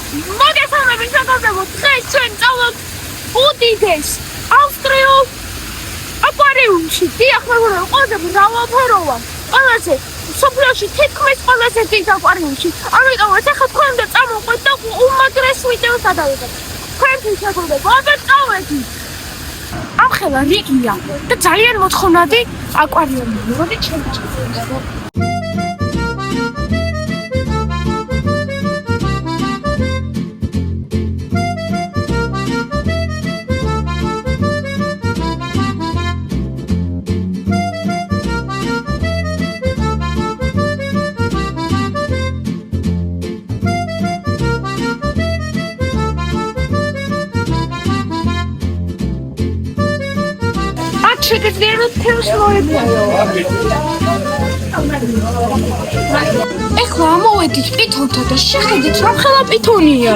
მოგესალმებით საქართველოს დღეს ჩვენ წავლობთ უდიდეს ავსტრიულ აკვარიუმში. დიახ, მეგობრებო, ყველაზე მრავალფეროვან, ყველაზე სოფლიოში თითქმის ყველაზე დიდ აკვარიუმში. ამიტომაც ახლა თქვენ უნდა წამოყვეთ და უმაგრეს ვიდეოს გადავიღეთ. თქვენთვის მეგობრებო, აბა წავედით. ამხელა რიგია და ძალიან მოთხოვნადი აკვარიუმი. მოდით შევჭრით. შეგიძლიათ თევს მოებიარო. ეხლა ამოვედით პითონთან და შეხედეთ რა ხელა პითონია.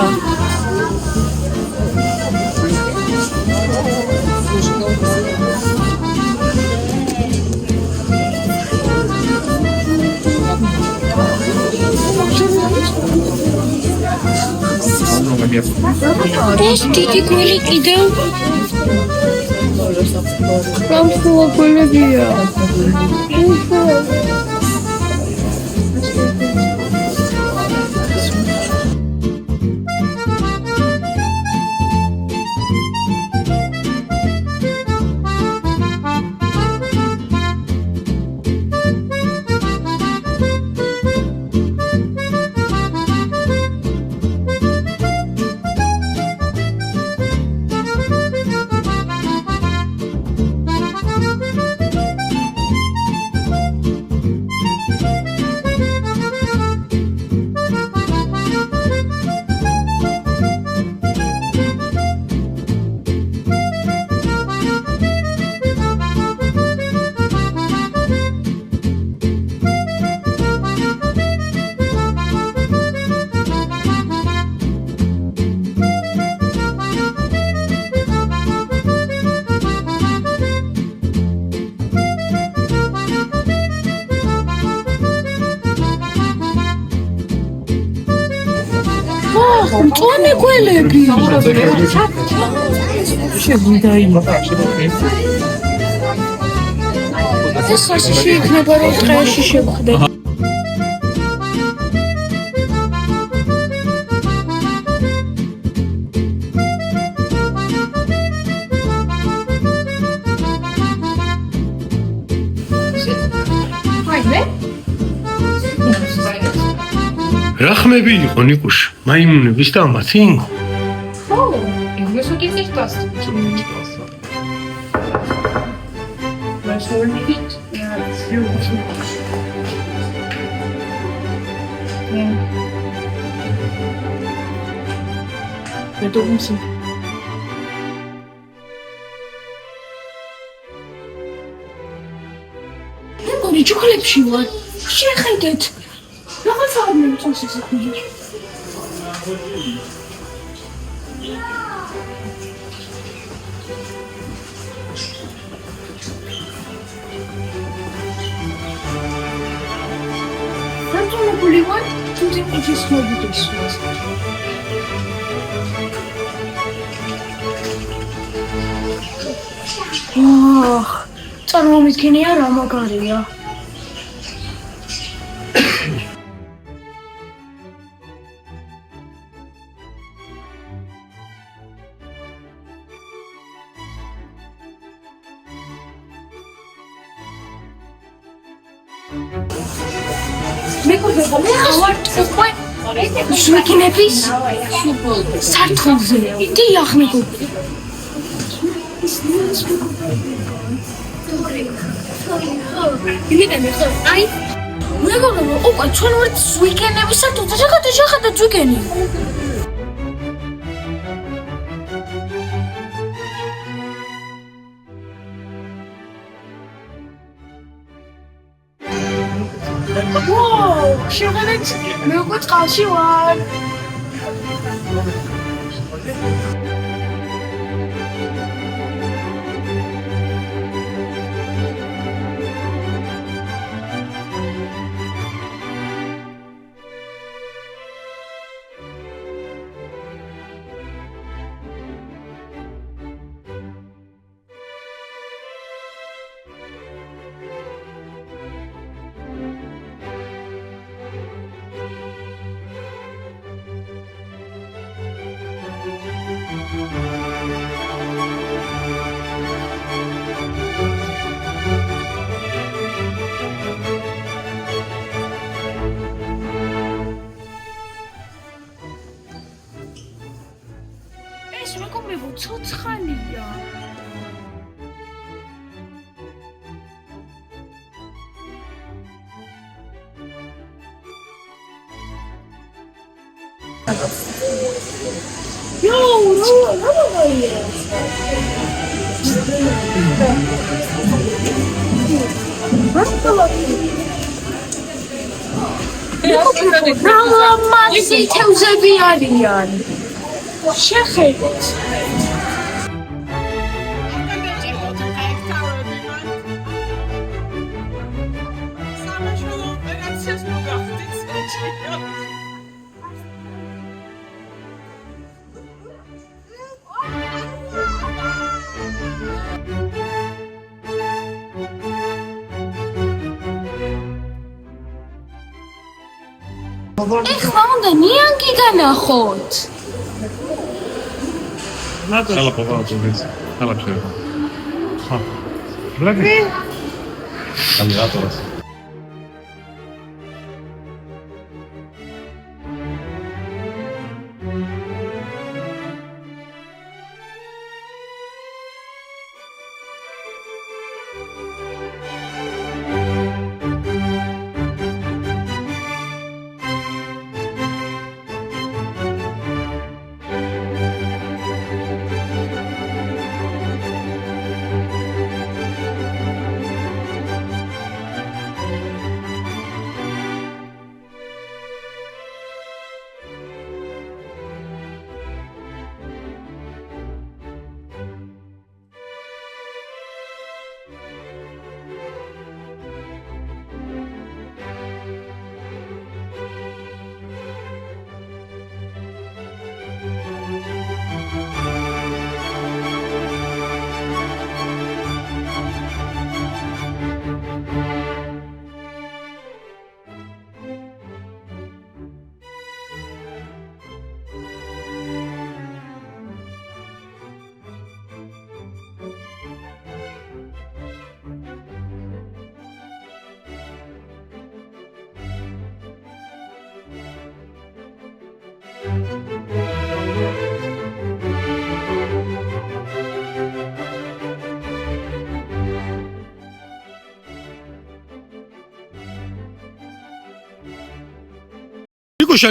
ეს დიდი გველი კიდევ Ramsula Bolivia. მწვანე გველები. შეგვიდა იმება. ეს ხაშიში იქნება რომ დღეში შევხვდე. რა ხმები იყო ნიკუშ? მაიმუნების და ამათი? ხო, ეს უკეთ ერთას. მეგონი ჯგალებში ვარ. შეხედეთ. Რაღაც აღმოჩნდა წონს ისე. What? To the just meditations. წარმომიდგენია რა მაგარია. Შუქინების სართულზე. დიახ, მეგობრებო. აი, მეგობრებო, უკვე ჩვენ ვართ შუქინების სართულზე. შეხედეთ შუქინი. Whoa! შეხედეთ, მე უკვე წყალში ვარ. მეგობრებო, ცოცხალია. Ramazzi თევზები არიან. შეხედეთ. ეხლა უნდა ნიანგი განახოთ. Sala povalo to već. Sala čeva. Ha. Gledaj. Alligators.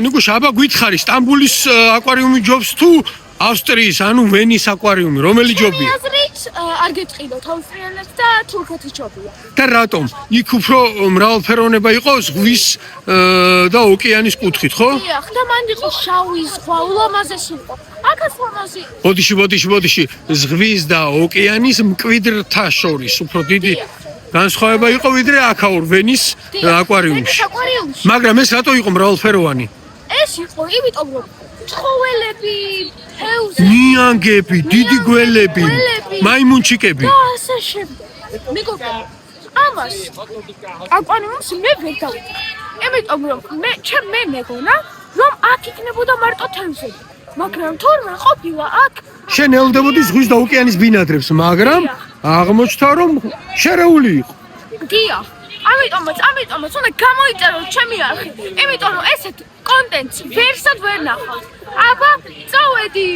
ნიკუშა, აბა გითხარი, სტამბულის აკვარიუმი ჯობს თუ ავსტრიის, ანუ ვენის აკვარიუმი, რომელი ჯობია? აზრით არ გეტყიდოთ ავსტრიელებს და თურქეთის ჯობია. და რატომ? იქ უფრო მრავალფეროვნება იყო ზღვის და ოკეანის კუთხით, ხო? დიახ, და მანდ იყო შავი ზღვა, ულამაზესი იყო. აქაც ლამაზი. ბოდიში, ზღვის და ოკეანის მკვიდრთა შორის უფრო დიდი განსხვავება იყო ვიდრე აქაურ ვენის აკვარიუმში. მაგრამ ეს რატო იყო მრავალფეროვანი? ეს იყო, იმიტომ რომ ცხოველები, თევზები, ნიანგები, დიდი გველები, მაიმუნჩიკები. და ასე შემდეგ. მეგობრებო, ამას აკვარიუმს მე ვერ დავიწყე. იმიტომ რომ მე მეგონა, რომ აქ იქნებოდა მარტო თევზები. მაგრამ თორემ ყოფილა აქ შენ ელოდებოდი ზღვის და ოკეანის ბინადრებს, მაგრამ აღმოჩნდა რომ შერეული იყო. დიახ, ამიტომაც უნდა გამოიწეროთ ჩემი არხი, იმიტომ რომ ესეთ კონტენტს ვერსად ვერ ნახავთ. აბა, წავედი.